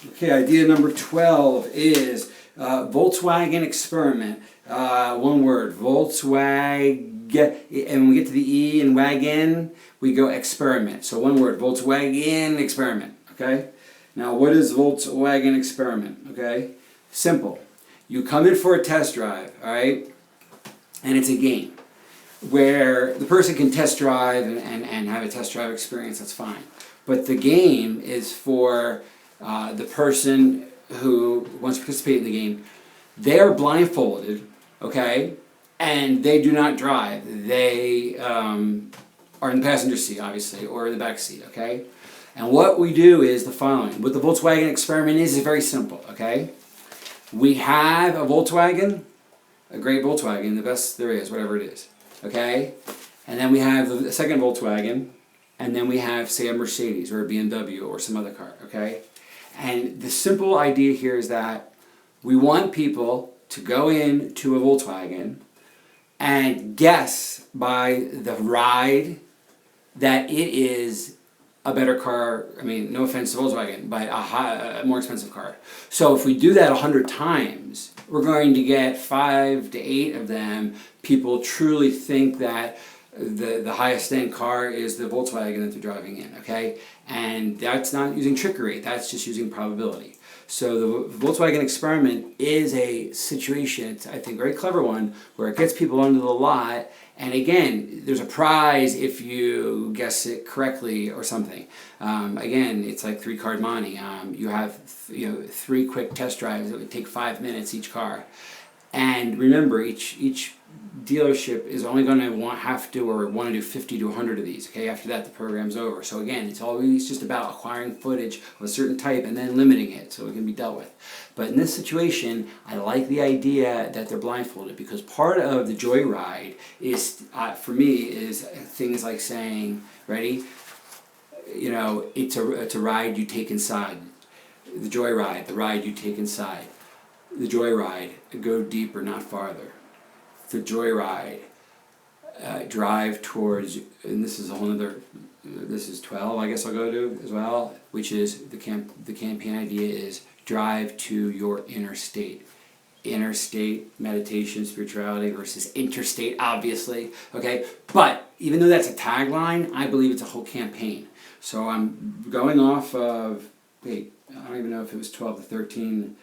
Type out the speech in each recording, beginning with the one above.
Okay, idea number 12 is Volkswagen experiment. One word, Volkswagen. And when we get to the E in wagon, we go experiment. So one word, Volkswagen experiment. Okay? Now, what is Volkswagen experiment? Okay? Simple. You come in for a test drive, all right? And it's a game where the person can test drive and have a test drive experience, that's fine. But the game is for the person who wants to participate in the game. They are blindfolded, okay, and they do not drive. They are in the passenger seat, obviously, or the back seat, okay? And what we do is the following. What the Volkswagen experiment is very simple, okay? We have a Volkswagen, a great Volkswagen, the best there is, whatever it is, okay? And then we have the second Volkswagen, and then we have, say, a Mercedes or a BMW or some other car, okay? And the simple idea here is that we want people to go into a Volkswagen and guess by the ride that it is a better car. I mean, no offense to Volkswagen, but a more expensive car. So if we do that 100 times, we're going to get 5 to 8 of them. People truly think that the highest end car is the Volkswagen that they're driving in, okay? And that's not using trickery, that's just using probability. So the Volkswagen experiment is a situation, it's, I think, a very clever one, where it gets people onto the lot, and again, there's a prize if you guess it correctly or something. Again, it's like 3-card money. You have 3 quick test drives that would take 5 minutes each car. And remember, each dealership is only going to want to do 50 to 100 of these. Okay, after that the program's over. So again, it's always just about acquiring footage of a certain type and then limiting it so it can be dealt with. But in this situation, I like the idea that they're blindfolded, because part of the joyride is, for me, is things like saying, ready? It's a ride you take inside. The joyride, the ride you take inside. The joyride, go deeper, not farther. The joyride, drive towards, and this is a whole other, this is 12 I guess I'll go to as well, which is the campaign idea is drive to your inner state. Inner state, meditation, spirituality versus interstate, obviously, okay? But even though that's a tagline, I believe it's a whole campaign. So I'm going off of, I don't even know if it was 12 to 13,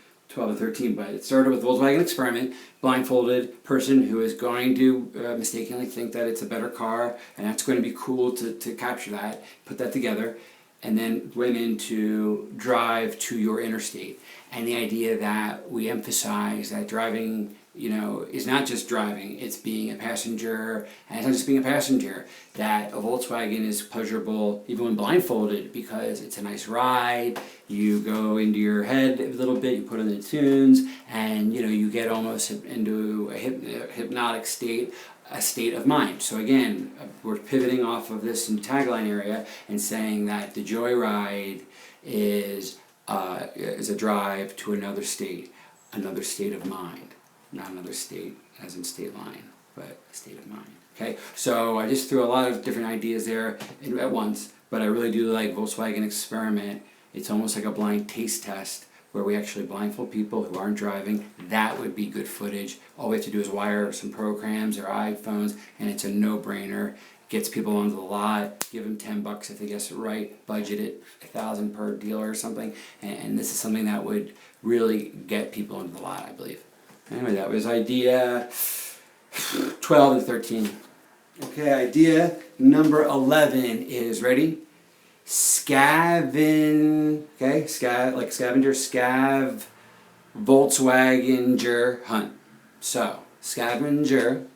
but it started with Volkswagen experiment, blindfolded person who is going to mistakenly think that it's a better car, and that's going to be cool to capture that, put that together, and then went into drive to your interstate. And the idea that we emphasize that driving, is not just driving, it's being a passenger, and it's not just being a passenger, that a Volkswagen is pleasurable even when blindfolded because it's a nice ride, you go into your head a little bit, you put in the tunes, and you get almost into a hypnotic state, a state of mind. So again, we're pivoting off of this in tagline area and saying that the joyride is a drive to another state of mind. Not another state as in state line, but a state of mind. Okay, so I just threw a lot of different ideas there at once, but I really do like Volkswagen experiment. It's almost like a blind taste test where we actually blindfold people who aren't driving. That would be good footage. All we have to do is wire some programs or iPhones, and it's a no-brainer. Gets people onto the lot, give them $10 if they guess it right, budget it $1,000 per dealer or something, and this is something that would really get people into the lot, I believe. Anyway, that was idea 12 and 13. Okay, idea number 11 is, ready? Like scavenger, Volkswagenger hunt. So, scavenger,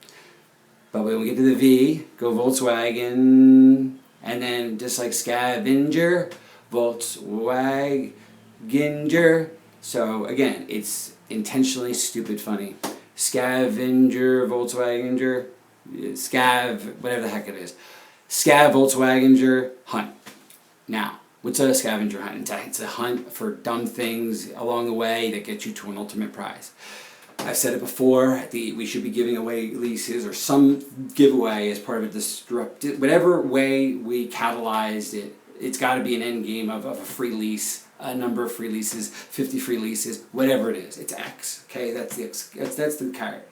but when we get to the V, go Volkswagen, and then just like scavenger, Volkswagenger. So again, it's intentionally stupid funny. Scavenger, Volkswagenger, whatever the heck it is. Volkswagenger hunt. Now, what's a scavenger hunt? It's a hunt for dumb things along the way that get you to an ultimate prize. I've said it before, we should be giving away leases or some giveaway as part of a whatever way we catalyzed it, it's got to be an end game of a free lease a number of free leases, 50 free leases, whatever it is. It's X. Okay, that's the carrot.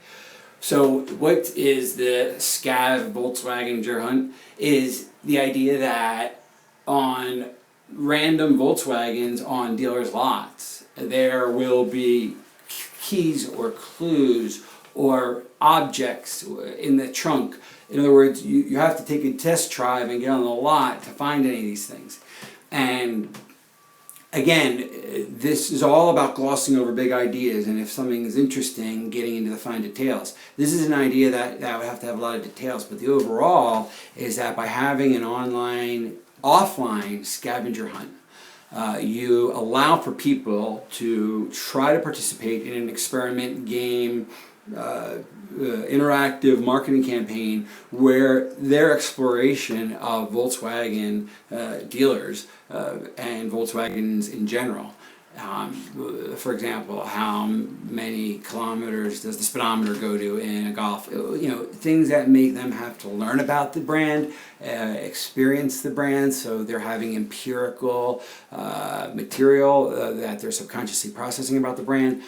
So what is the SCAV Volkswagen Gerhunt? Is the idea that on random Volkswagens on dealers' lots, there will be keys or clues or objects in the trunk. In other words, you have to take a test drive and get on the lot to find any of these things. And again, this is all about glossing over big ideas, and if something is interesting, getting into the fine details. This is an idea that would have to have a lot of details, but the overall is that by having an offline scavenger hunt, you allow for people to try to participate in an experiment game, interactive marketing campaign where their exploration of Volkswagen dealers and Volkswagens in general. For example, how many kilometers does the speedometer go to in a Golf? Things that make them have to learn about the brand, experience the brand, so they're having empirical material that they're subconsciously processing about the brand.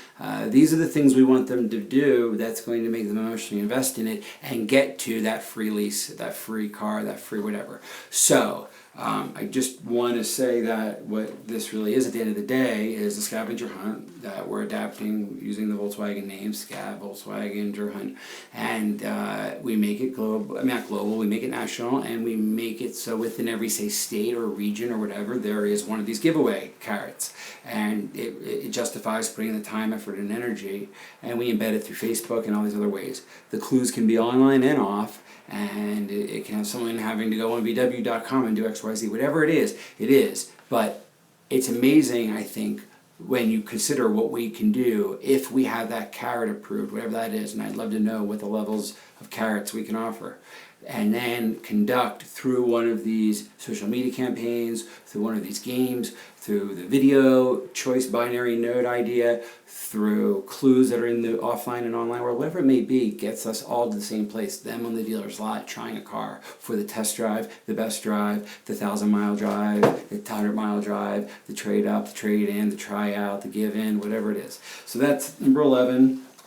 These are the things we want them to do that's going to make them emotionally invest in it and get to that free lease, that free car, that free whatever. So, I just want to say that what this really is at the end of the day is a scavenger hunt that we're adapting using the Volkswagen name, SCAV, Volkswagen Gerhunt, and we make it global, not global, we make it national, and we make it so within every, say, state or region or whatever, there is one of these giveaway carrots, and it justifies putting the time, effort, and energy, and we embed it through Facebook and all these other ways. The clues can be online and off, and it can have someone having to go on VW.com and do XYZ, whatever it is. But it's amazing, I think, when you consider what we can do if we have that carrot approved, whatever that is, and I'd love to know what the levels of carrots we can offer. And then conduct through one of these social media campaigns, through one of these games, through the video choice binary node idea, through clues that are in the offline and online world, whatever it may be, gets us all to the same place, them on the dealer's lot trying a car for the test drive, the best drive, the 1,000-mile drive, the 100-mile drive, the trade up, the trade in, the try out, the give in, whatever it is. So that's number 11,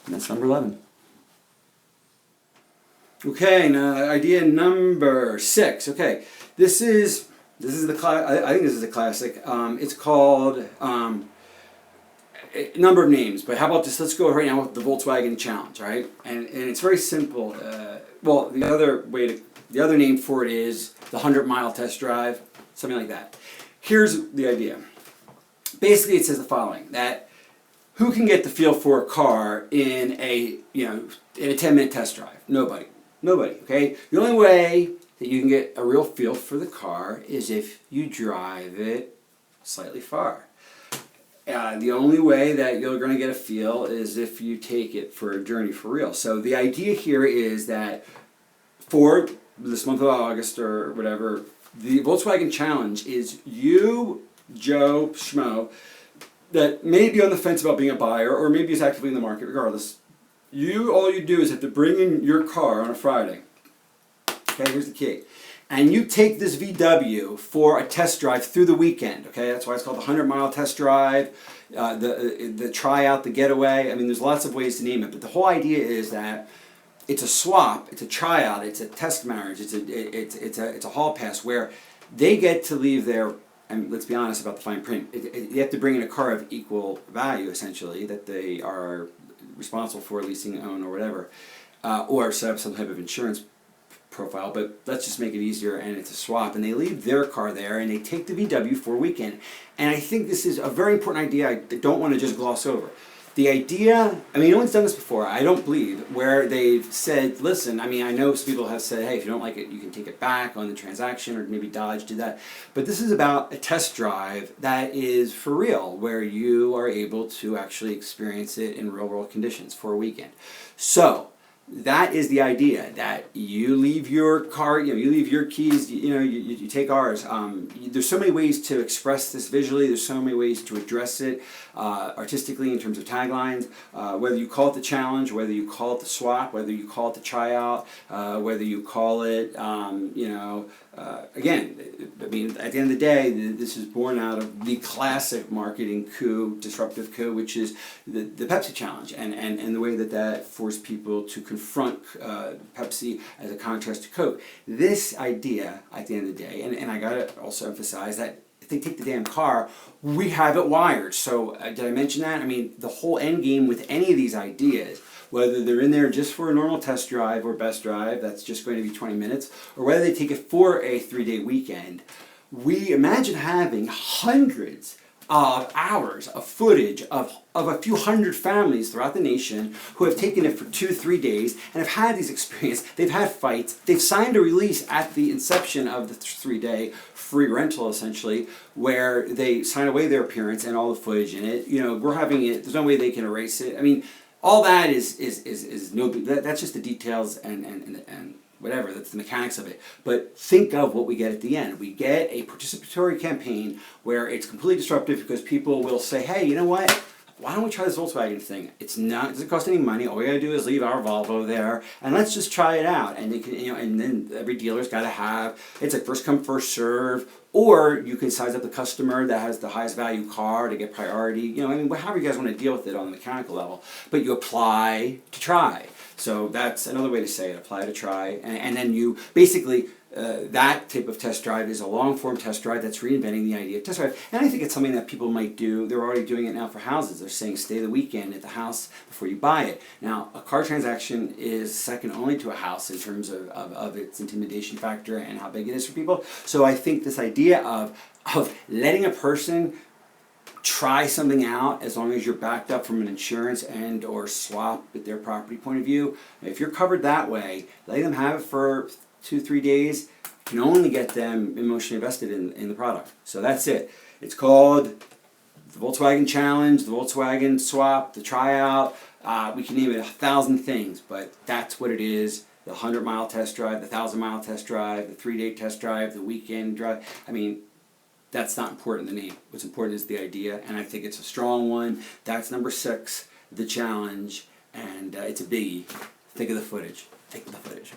and that's number 11. Okay, now idea number 6. Okay, this is the I think this is a classic. It's called a number of names, but how about this? Let's go right now with the Volkswagen Challenge, right? And it's very simple. Well, the other name for it is the 100-mile test drive, something like that. Here's the idea. Basically, it says the following: that who can get the feel for a car in a 10-minute test drive? Nobody. Nobody, okay? The only way that you can get a real feel for the car is if you drive it slightly far. The only way that you're going to get a feel is if you take it for a journey for real. So the idea here is that for this month of August or whatever, the Volkswagen Challenge is you, Joe Schmo, that may be on the fence about being a buyer or maybe is actively in the market, regardless. All you do is have to bring in your car on a Friday. Okay, here's the key. And you take this VW for a test drive through the weekend. Okay, that's why it's called the 100-mile test drive, the tryout, the getaway. I mean, there's lots of ways to name it, but the whole idea is that it's a swap, it's a tryout, it's a test marriage, it's a hall pass where they get to leave their. And let's be honest about the fine print. You have to bring in a car of equal value, essentially, that they are responsible for leasing, own, or whatever, or set up some type of insurance profile, but let's just make it easier, and it's a swap, and they leave their car there, and they take the VW for a weekend. And I think this is a very important idea I don't want to just gloss over. The idea, I mean, no one's done this before, I don't believe, where they've said, listen, I mean, I know some people have said, hey, if you don't like it, you can take it back on the transaction, or maybe Dodge did that. But this is about a test drive that is for real, where you are able to actually experience it in real world conditions for a weekend. So, that is the idea, that you leave your car, you leave your keys, you take ours. There's so many ways to express this visually, there's so many ways to address it artistically in terms of taglines, whether you call it the challenge, whether you call it the swap, whether you call it the tryout, whether you call it, again, I mean, at the end of the day, this is born out of the classic marketing coup, disruptive coup, which is the Pepsi challenge, and the way that forced people to confront Pepsi as a contrast to Coke. This idea, at the end of the day, and I gotta also emphasize that if they take the damn car, we have it wired. So did I mention that? I mean, the whole end game with any of these ideas, whether they're in there just for a normal test drive or best drive, that's just going to be 20 minutes, or whether they take it for a 3-day weekend, we imagine having hundreds of hours of footage of a few hundred families throughout the nation who have taken it for 2-3 days and have had these experiences. They've had fights. They've signed a release at the inception of the 3-day free rental, essentially, where they sign away their appearance and all the footage in it. You know, we're having it. There's no way they can erase it. I mean, all that is no. That's just the details and whatever. That's the mechanics of it. But think of what we get at the end. We get a participatory campaign where it's completely disruptive because people will say, "Hey, you know what? Why don't we try this Volkswagen thing? It doesn't cost any money. All we gotta do is leave our Volvo there, and let's just try it out." And they can, and then every dealer's gotta have. It's like first come, first serve. Or you can size up the customer that has the highest value car to get priority. I mean, however you guys want to deal with it on the mechanical level. But you apply to try. So that's another way to say it, apply to try. And then you basically, that type of test drive is a long form test drive that's reinventing the idea of test drive. And I think it's something that people might do. They're already doing it now for houses. They're saying stay the weekend at the house before you buy it. Now, a car transaction is second only to a house in terms of its intimidation factor and how big it is for people. So I think this idea of letting a person try something out as long as you're backed up from an insurance and or swap with their property point of view, if you're covered that way, letting them have it for 2-3 days can only get them emotionally invested in the product. So that's it. It's called the Volkswagen Challenge, the Volkswagen Swap, the Tryout. We can name it 1,000 things, but that's what it is. The 100-mile test drive, the 1,000-mile test drive, the 3-day test drive, the weekend drive. I mean, that's not important, the name. What's important is the idea, and I think it's a strong one. That's number 6, the challenge, and it's a biggie. Think of the footage. Think of the footage.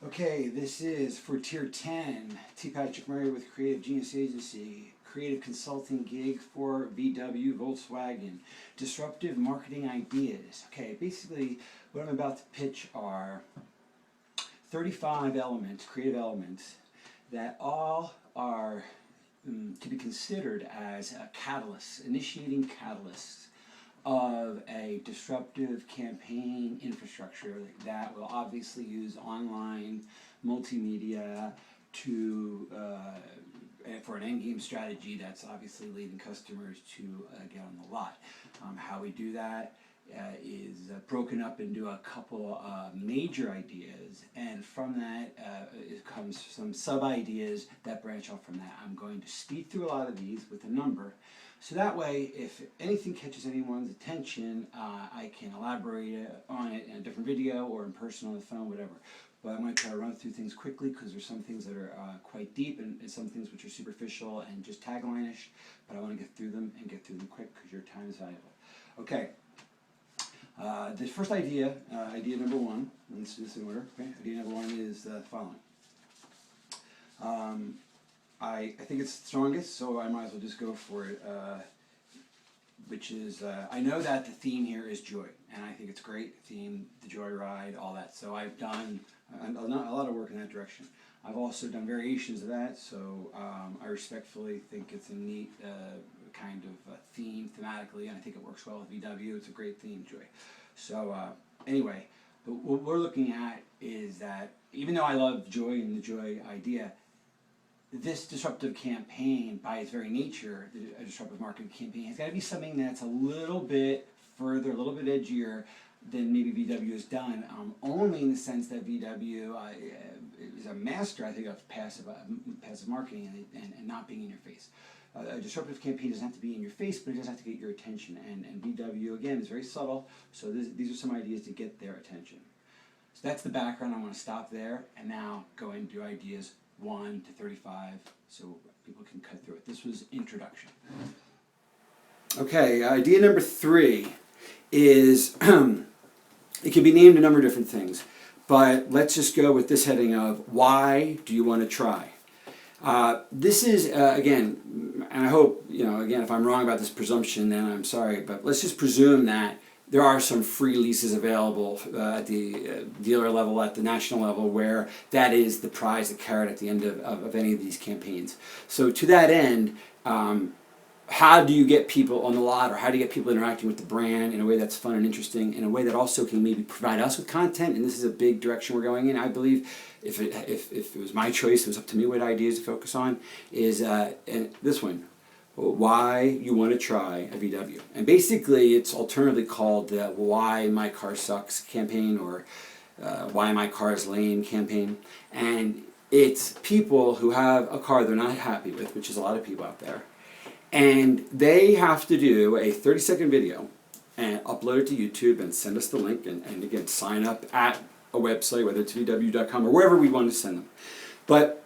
Okay, this is for Tier 10. T. Patrick Murray with Creative Genius Agency. Creative consulting gig for VW Volkswagen. Disruptive marketing ideas. Okay, basically what I'm about to pitch are 35 elements, creative elements, that all are to be considered as a catalyst, initiating catalysts of a disruptive campaign infrastructure that will obviously use online multimedia to for an end game strategy that's obviously leading customers to get on the lot. How we do that is broken up into a couple major ideas, and from that it comes some sub-ideas that branch off from that. I'm going to speed through a lot of these with a number, so that way if anything catches anyone's attention, I can elaborate on it in a different video or in person on the phone, whatever. But I'm going to try to run through things quickly because there's some things that are quite deep and some things which are superficial and just tagline-ish, but I want to get through them and get through them quick because your time is valuable. Okay. The first idea, idea number 1, let's do this in order. Okay, idea number 1 is the following. I think it's the strongest, so I might as well just go for it. Which is, I know that the theme here is joy, and I think it's a great theme, the joy ride, all that. So I've done a lot of work in that direction. I've also done variations of that, so I respectfully think it's a neat kind of theme thematically, and I think it works well with VW. It's a great theme, joy. So anyway, but what we're looking at is that even though I love joy and the joy idea, this disruptive campaign, by its very nature, a disruptive marketing campaign, has got to be something that's a little bit further, a little bit edgier than maybe VW has done, only in the sense that VW is a master, I think, of passive marketing and not being in your face. A disruptive campaign doesn't have to be in your face, but it does have to get your attention. And VW, again, is very subtle, so these are some ideas to get their attention. So that's the background. I want to stop there and now go into ideas 1 to 35 so people can cut through it. This was introduction. Okay, idea number 3 is, it can be named a number of different things, but let's just go with this heading of why do you want to try? This is, again, and I hope, again, if I'm wrong about this presumption, then I'm sorry, but let's just presume that there are some free leases available at the dealer level, at the national level, where that is the prize, the carrot at the end of any of these campaigns. So to that end, how do you get people on the lot, or how do you get people interacting with the brand in a way that's fun and interesting, in a way that also can maybe provide us with content? And this is a big direction we're going in. I believe if it was my choice, it was up to me what ideas to focus on, is and this one, why you want to try a VW. And basically it's alternatively called the Why My Car Sucks campaign, or Why My Car is Lame campaign. And it's people who have a car they're not happy with, which is a lot of people out there, and they have to do a 30-second video and upload it to YouTube and send us the link, and again, sign up at a website, whether it's VW.com or wherever we want to send them. But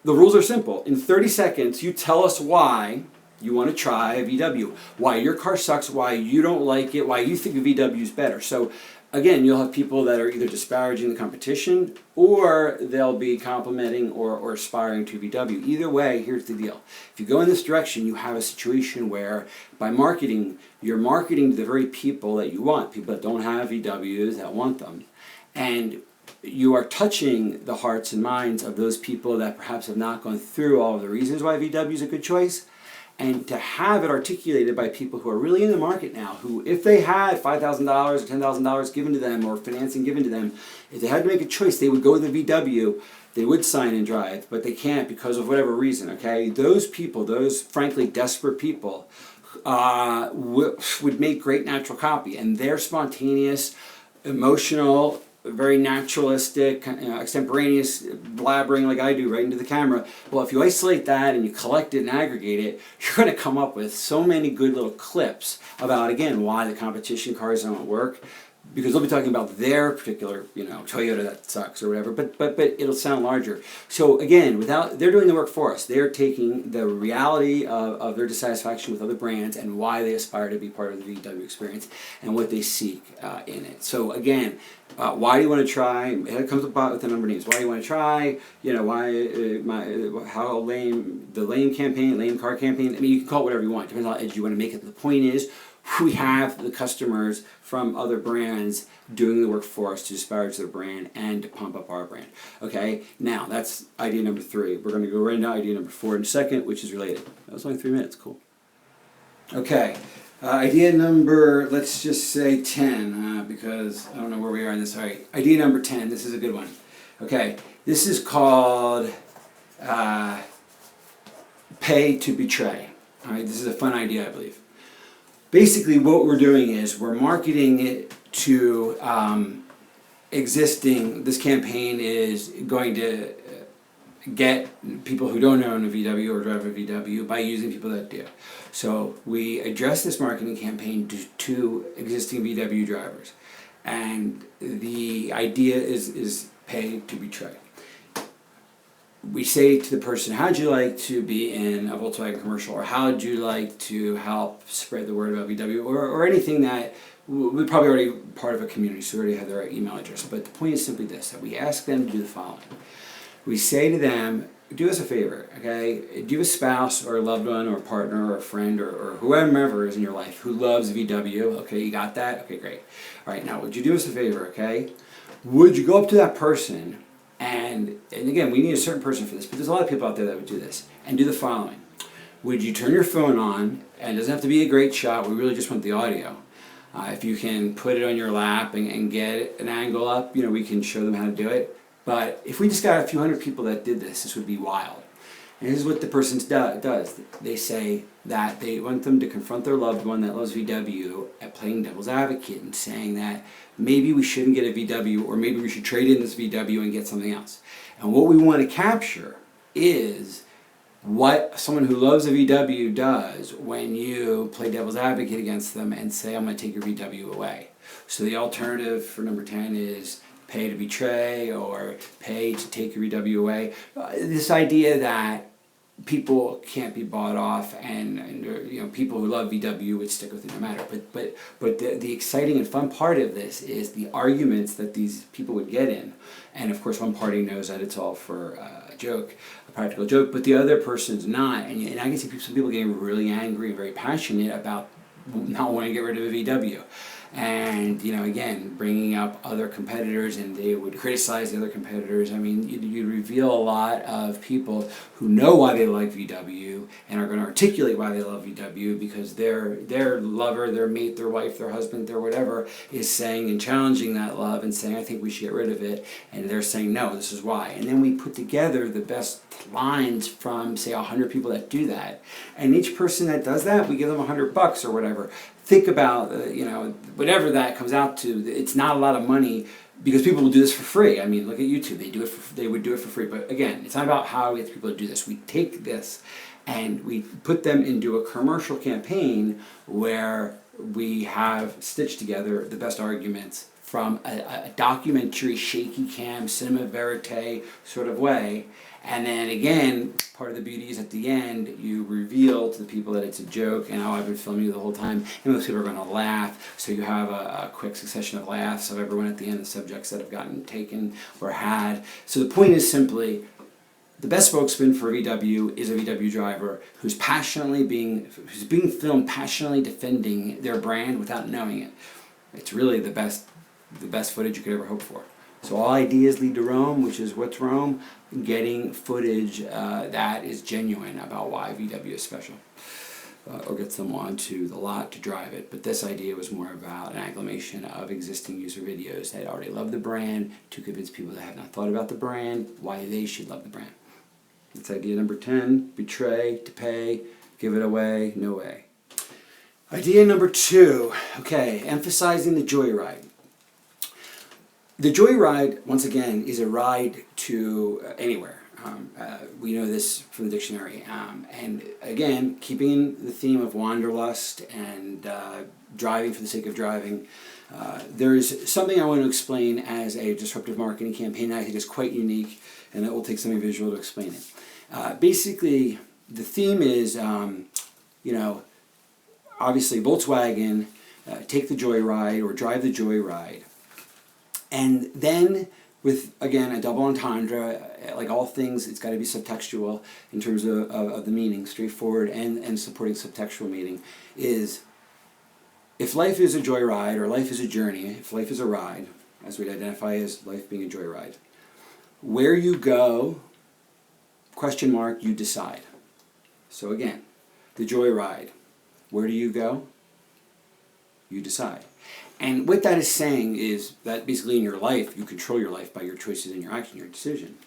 the rules are simple. In 30 seconds, you tell us why you want to try a VW, why your car sucks, why you don't like it, why you think a VW is better. So again, you'll have people that are either disparaging the competition, or they'll be complimenting or aspiring to VW. Either way, here's the deal. If you go in this direction, you have a situation where by marketing, you're marketing to the very people that you want, people that don't have VWs, that want them. And you are touching the hearts and minds of those people that perhaps have not gone through all of the reasons why VW is a good choice. And to have it articulated by people who are really in the market now, who, if they had $5,000 or $10,000 given to them, or financing given to them, if they had to make a choice, they would go to the VW, they would sign and drive, but they can't because of whatever reason, okay? Those people, those frankly desperate people, would make great natural copy, and their spontaneous, emotional, very naturalistic, extemporaneous blabbering like I do right into the camera. Well, if you isolate that and you collect it and aggregate it, you're going to come up with so many good little clips about, again, why the competition cars don't work. Because they'll be talking about their particular, Toyota that sucks or whatever, but it'll sound larger. So again, they're doing the work for us. They're taking the reality of their dissatisfaction with other brands and why they aspire to be part of the VW experience and what they seek in it. So again, why do you want to try? It comes about with the number of names. Why do you want to try? How lame, the lame campaign, lame car campaign. I mean, you can call it whatever you want. Depends on how edgy you want to make it. The point is, we have the customers from other brands doing the work for us to disparage their brand and to pump up our brand. Okay, now that's idea number 3. We're going to go right into idea number 4 in a second, which is related. That was only 3 minutes, cool. Okay, idea number, let's just say 10, because I don't know where we are in this. All right, idea number 10, this is a good one. Okay, this is called Pay to Betray. All right, this is a fun idea, I believe. Basically, what we're doing is we're marketing it to this campaign is going to get people who don't own a VW or drive a VW by using people that do. So we address this marketing campaign to existing VW drivers. And the idea is pay to betray. We say to the person, how'd you like to be in a Volkswagen commercial, or how'd you like to help spread the word about VW, or anything that we're probably already part of a community, so we already have their email address. But the point is simply this, that we ask them to do the following. We say to them, do us a favor, okay? Do you have a spouse or a loved one or a partner or a friend or whoever is in your life who loves VW? Okay, you got that? Okay, great. All right, now would you do us a favor, okay? Would you go up to that person and again, we need a certain person for this, but there's a lot of people out there that would do this, and do the following. Would you turn your phone on, and it doesn't have to be a great shot, we really just want the audio. If you can put it on your lap and get an angle up, we can show them how to do it. But if we just got a few hundred people that did this, this would be wild. And this is what the person does. They say that they want them to confront their loved one that loves VW at playing devil's advocate and saying that maybe we shouldn't get a VW, or maybe we should trade in this VW and get something else. And what we want to capture is what someone who loves a VW does when you play devil's advocate against them and say, I'm going to take your VW away. So the alternative for number 10 is pay to betray, or pay to take your VW away. This idea that people can't be bought off, and people who love VW would stick with it no matter. But the exciting and fun part of this is the arguments that these people would get in, and of course one party knows that it's all for a joke, a practical joke, but the other person's not, and I can see some people getting really angry and very passionate about not wanting to get rid of a VW. And again, bringing up other competitors, and they would criticize the other competitors. I mean, you reveal a lot of people who know why they like VW and are going to articulate why they love VW, because their lover, their mate, their wife, their husband, their whatever is saying and challenging that love and saying, I think we should get rid of it, and they're saying no, this is why. And then we put together the best lines from, say, 100 people that do that, and each person that does that, we give them $100 or whatever. Think about, whatever that comes out to. It's not a lot of money, because people will do this for free. I mean, look at YouTube. They would do it for free. But again, it's not about how we get people to do this. We take this and we put them into a commercial campaign where we have stitched together the best arguments from a documentary, shaky cam, cinema verite sort of way. And then again, part of the beauty is at the end, you reveal to the people that it's a joke, and I've been filming you the whole time, and most people are going to laugh, so you have a quick succession of laughs of everyone at the end, the subjects that have gotten taken or had. So the point is simply, the best spokesman for VW is a VW driver who's being filmed passionately defending their brand without knowing it. It's really the best footage you could ever hope for. So all ideas lead to Rome, which is what's Rome? Getting footage that is genuine about why VW is special, or gets them onto the lot to drive it. But this idea was more about an acclamation of existing user videos that already love the brand, to convince people that have not thought about the brand why they should love the brand. That's idea number 10, betray, to pay, give it away, no way. Idea number 2, okay, emphasizing the joyride. The joyride, once again, is a ride to anywhere. We know this from the dictionary. And again, keeping the theme of wanderlust and driving for the sake of driving, there is something I want to explain as a disruptive marketing campaign that I think is quite unique, and it will take something visual to explain it. Basically, the theme is, obviously Volkswagen, take the joyride or drive the joyride. And then with, again, a double entendre, like all things, it's got to be subtextual in terms of the meaning, straightforward and supporting subtextual meaning, is if life is a joyride or life is a journey, if life is a ride, as we'd identify as life being a joyride, where you go, ? You decide. So again, the joyride, where do you go? You decide. And what that is saying is that basically in your life, you control your life by your choices and your action, your decision.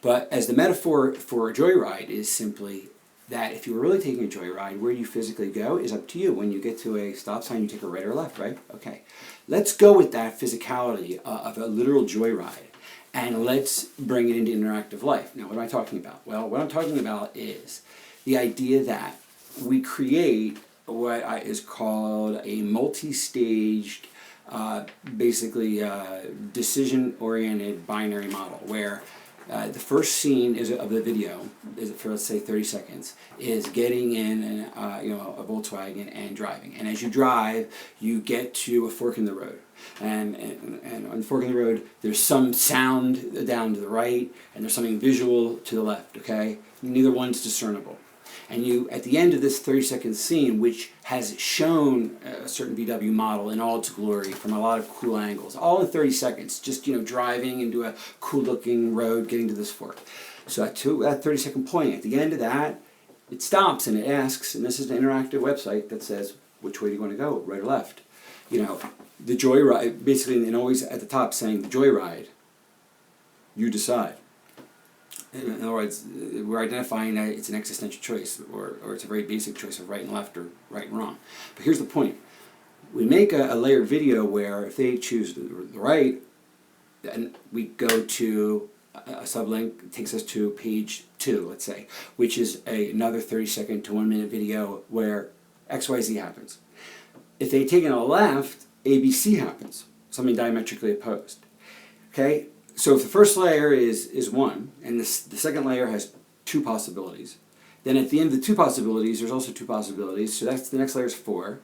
But as the metaphor for a joyride is simply that if you were really taking a joyride, where you physically go is up to you. When you get to a stop sign, you take a right or left, right? Okay. Let's go with that physicality of a literal joyride, and let's bring it into interactive life. Now, what am I talking about? Well, what I'm talking about is the idea that we create what is called a multi-staged, decision-oriented binary model, where the first scene of the video is for, let's say, 30 seconds, is getting in a Volkswagen and driving. And as you drive, you get to a fork in the road. And on the fork in the road, there's some sound down to the right, and there's something visual to the left, okay? Neither one's discernible. And you, at the end of this 30-second scene, which has shown a certain VW model in all its glory from a lot of cool angles, all in 30 seconds, just driving into a cool-looking road, getting to this fork. So at that 30-second point, at the end of that, it stops and it asks, and this is an interactive website that says, which way do you want to go, right or left? The joyride, basically, and always at the top saying, the joyride, you decide. In other words, we're identifying that it's an existential choice, or it's a very basic choice of right and left or right and wrong. But here's the point. We make a layered video where if they choose the right, then we go to a sublink, it takes us to page 2, let's say, which is another 30-second to 1-minute video where XYZ happens. If they take it on the left, ABC happens, something diametrically opposed. Okay? So if the first layer is 1, and the second layer has 2 possibilities, Then at the end of the two possibilities, there's also two possibilities. So that's the next layer is 4.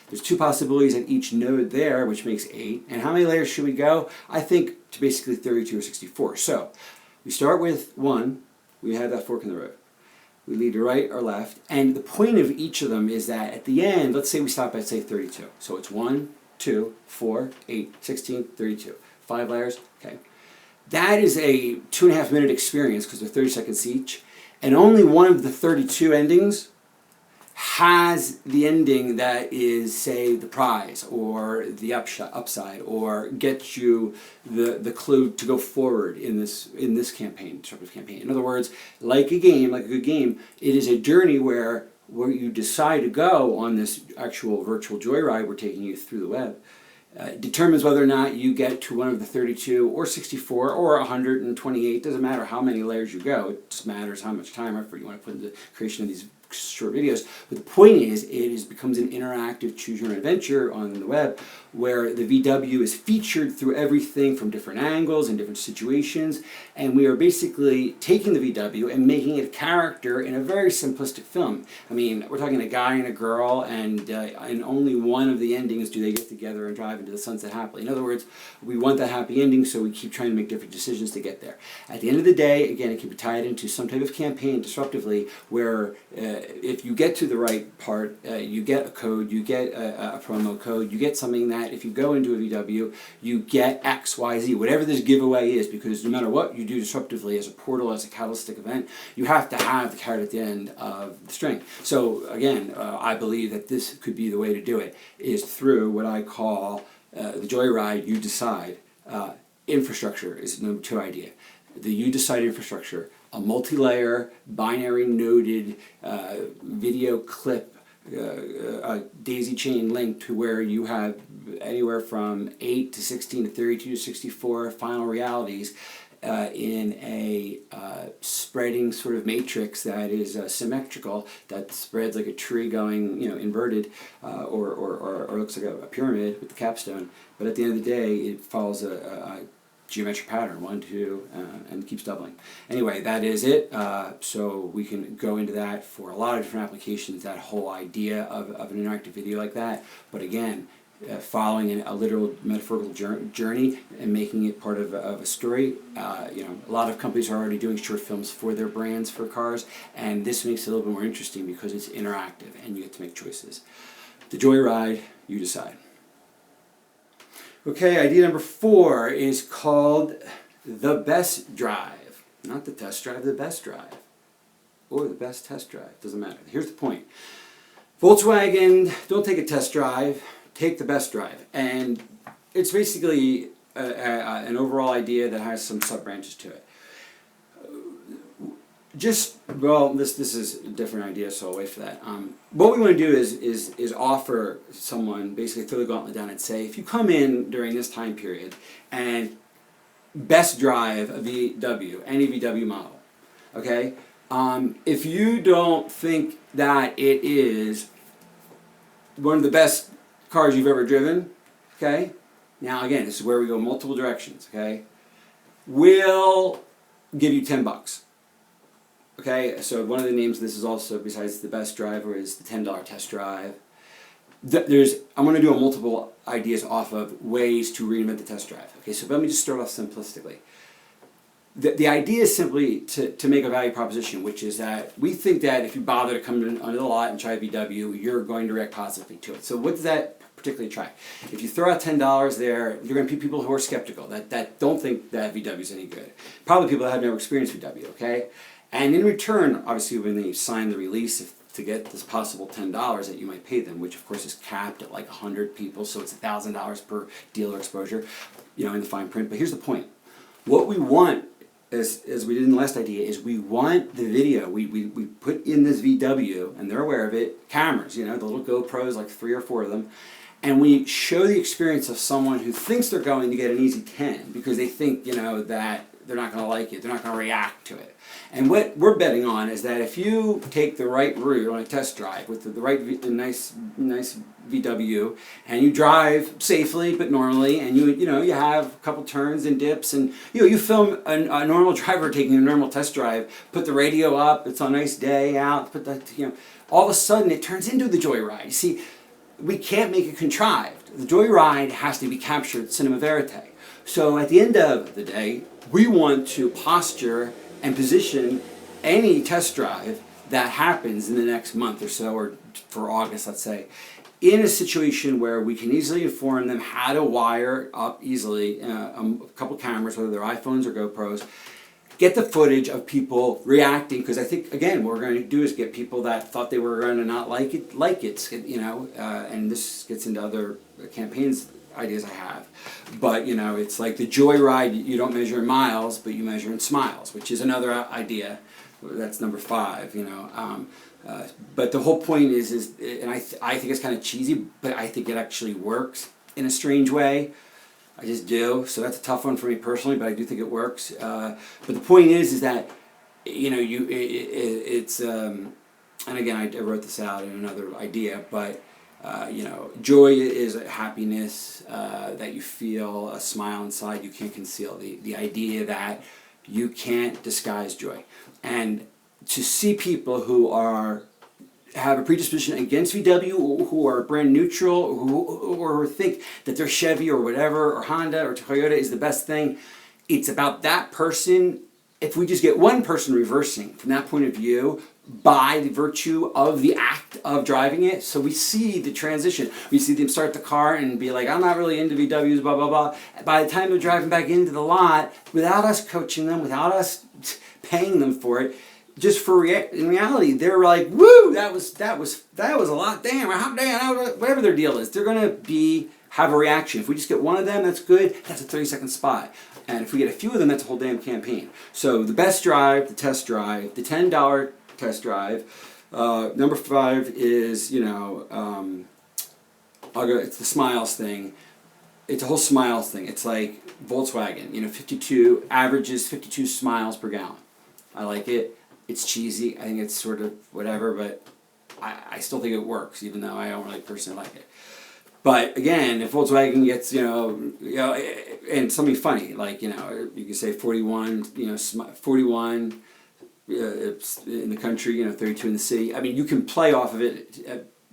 There's two possibilities at each node there, which makes 8. And how many layers should we go? I think to basically 32 or 64. So we start with 1. We have that fork in the road. We lead to right or left. And the point of each of them is that at the end, let's say we stop at, say, 32. So it's 1, 2, 4, 8, 16, 32. 5 layers. Okay. That is a 2.5 minute experience because they're 30 seconds each. And only one of the 32 endings has the ending that is, say, the prize or the upside, or gets you the clue to go forward in this campaign, disruptive campaign. In other words, like a game, like a good game, it is a journey where you decide to go on this actual virtual joyride we're taking you through the web. Determines whether or not you get to one of the 32 or 64 or 128. Doesn't matter how many layers you go. It just matters how much time effort you want to put into the creation of these short videos. But the point is, becomes an interactive choose your own adventure on the web, where the VW is featured through everything from different angles and different situations, and we are basically taking the VW and making it a character in a very simplistic film. I mean, we're talking a guy and a girl, and only one of the endings do they get together and drive into the sunset happily. In other words, we want that happy ending, so we keep trying to make different decisions to get there. At the end of the day, again, it can be tied into some type of campaign disruptively, where if you get to the right part, you get a code, you get a promo code, you get something that if you go into a VW, you get X, Y, Z, whatever this giveaway is, because no matter what you do disruptively as a portal, as a catalytic event, you have to have the carrot at the end of the string. So again, I believe that this could be the way to do it, is through what I call the joyride, you decide. Infrastructure is the number 2 idea. The you decide infrastructure, a multi-layer, binary noded video clip, a daisy chain link to where you have anywhere from 8 to 16 to 32 to 64 final realities in a spreading sort of matrix that is symmetrical, that spreads like a tree going, inverted, or looks like a pyramid with the capstone. But at the end of the day, it follows a geometric pattern, 1, 2, and keeps doubling. Anyway, that is it. So we can go into that for a lot of different applications, that whole idea of an interactive video like that. But again, following a literal metaphorical journey and making it part of a story. A lot of companies are already doing short films for their brands for cars, and this makes it a little bit more interesting because it's interactive and you get to make choices. The joyride, you decide. Okay, idea number 4 is called the best drive. Not the test drive, the best drive. Or the best test drive, doesn't matter. Here's the point. Volkswagen, don't take a test drive, take the best drive. And it's basically an overall idea that has some sub-branches to it. This is a different idea, so I'll wait for that. What we want to do is offer someone, basically throw the gauntlet down and say, if you come in during this time period and best drive a VW, any VW model, okay? If you don't think that it is one of the best cars you've ever driven, okay? Now again, this is where we go multiple directions, okay? We'll give you $10. Okay, so one of the names of this is also, besides the best driver, is the $10 test drive. I'm going to do multiple ideas off of ways to reinvent the test drive. Okay, so let me just start off simplistically. The idea is simply to make a value proposition, which is that we think that if you bother to come onto the lot and try a VW, you're going to react positively to it. So what does that particularly try? If you throw out $10 there, you're going to be people who are skeptical, that don't think that VW is any good. Probably people that have never experienced VW, okay? And in return, obviously, when they sign the release to get this possible $10 that you might pay them, which of course is capped at like 100 people, so it's $1,000 per dealer exposure, in the fine print. But here's the point: what we want, as we did in the last idea, is we want the video. We put in this VW, and they're aware of it. Cameras, the little GoPros, like 3 or 4 of them. And we show the experience of someone who thinks they're going to get an easy 10 because they think, that they're not going to like it. They're not going to react to it. And what we're betting on is that if you take the right route on a test drive with the right nice VW, and you drive safely but normally, and you have a couple turns and dips, and you film a normal driver taking a normal test drive, put the radio up, it's a nice day out, put the all of a sudden it turns into the joyride. You see, we can't make it contrived. The joyride has to be captured cinema verite. So at the end of the day, we want to posture and position any test drive that happens in the next month or so, or for August, let's say, in a situation where we can easily inform them how to wire up easily a couple cameras, whether they're iPhones or GoPros, get the footage of people reacting, because I think, again, what we're going to do is get people that thought they were going to not like it, and this gets into other campaigns ideas I have. But, it's like the joyride, you don't measure in miles, but you measure in smiles, which is another idea. That's number 5, but the whole point is and I think it's kind of cheesy, but I think it actually works in a strange way. I just do. So that's a tough one for me personally, but I do think it works. But the point is that, it's, and again, I wrote this out in another idea, but joy is a happiness that you feel, a smile inside you can't conceal. The idea that you can't disguise joy. And to see people who have a predisposition against VW, who are brand neutral, or think that their Chevy or whatever, or Honda or Toyota is the best thing, it's about that person. If we just get one person reversing from that point of view, by the virtue of the act of driving it. So we see the transition. We see them start the car and be like, I'm not really into VWs, blah, blah, blah. By the time they're driving back into the lot, without us coaching them, without us paying them for it, just for in reality, they're like, woo, that was a lot, damn, whatever their deal is. They're going to have a reaction. If we just get one of them, that's good. That's a 30-second spot. And if we get a few of them, that's a whole damn campaign. So the best drive, the test drive, the $10 test drive. Number 5 is, it's the smiles thing. It's a whole smiles thing. It's like Volkswagen, 52, averages 52 smiles per gallon. I like it. It's cheesy. I think it's sort of whatever, but I still think it works, even though I don't really personally like it. But again, if Volkswagen gets, and something funny, like, you can say 41, 41 in the country, 32 in the city. I mean, you can play off of it.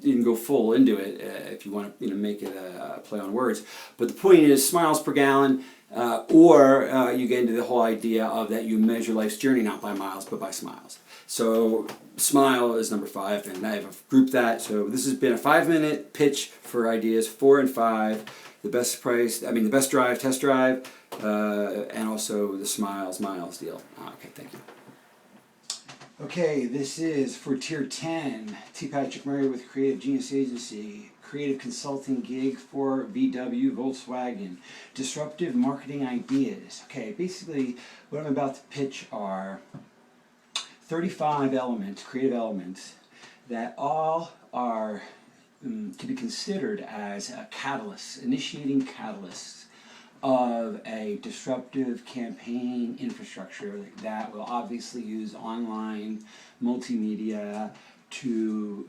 You can go full into it if you want to, make it a play on words. But the point is smiles per gallon, or you get into the whole idea of that you measure life's journey not by miles but by smiles. So smile is number 5, and I've grouped that. So this has been a 5-minute pitch for ideas 4 and 5, the best drive, test drive, and also the smiles, miles deal. Okay, thank you. Okay, this is for Tier 10, T. Patrick Murray with Creative Genius Agency, creative consulting gig for VW, Volkswagen, disruptive marketing ideas. Okay, basically what I'm about to pitch are 35 elements, creative elements, that all are to be considered as catalysts, initiating catalysts of a disruptive campaign infrastructure that will obviously use online multimedia to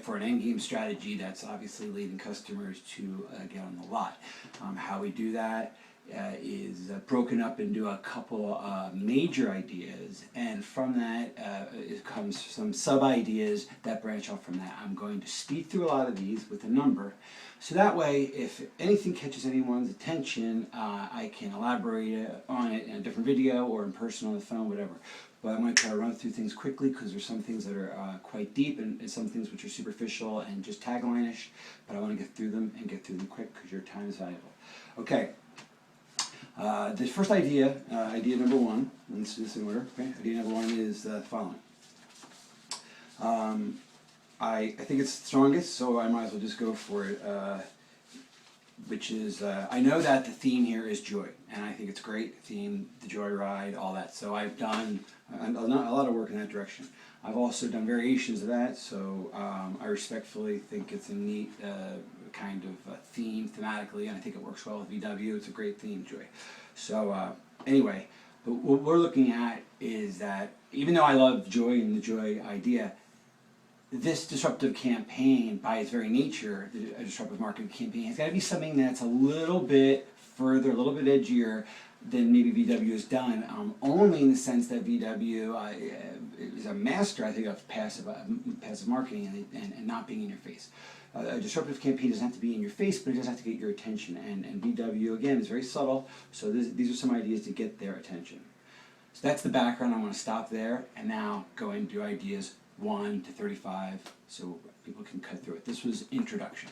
for an endgame strategy that's obviously leading customers to get on the lot. How we do that is broken up into a couple major ideas, and from that it comes some sub-ideas that branch off from that. I'm going to speed through a lot of these with a number, so that way if anything catches anyone's attention, I can elaborate on it in a different video or in person on the phone, whatever. But I'm going to try to run through things quickly because there's some things that are quite deep and some things which are superficial and just tagline-ish, but I want to get through them and get through them quick because your time is valuable. Okay. The first idea, idea number 1, let's do this in order. Okay. Idea number 1 is the following. I think it's the strongest, so I might as well just go for it, which is, I know that the theme here is joy, and I think it's a great theme, the joy ride, all that. So I've done a lot of work in that direction. I've also done variations of that, so I respectfully think it's a neat kind of theme thematically, and I think it works well with VW. It's a great theme, joy. So anyway, what we're looking at is that even though I love joy and the joy idea, this disruptive campaign, by its very nature, a disruptive marketing campaign, has got to be something that's a little bit further, a little bit edgier than maybe VW has done. Only in the sense that VW is a master, I think, of passive marketing and not being in your face. A disruptive campaign doesn't have to be in your face, but it does have to get your attention. And VW, again, is very subtle. So these are some ideas to get their attention. So that's the background. I'm going to stop there and now go into ideas 1 to 35 so people can cut through it. This was introduction.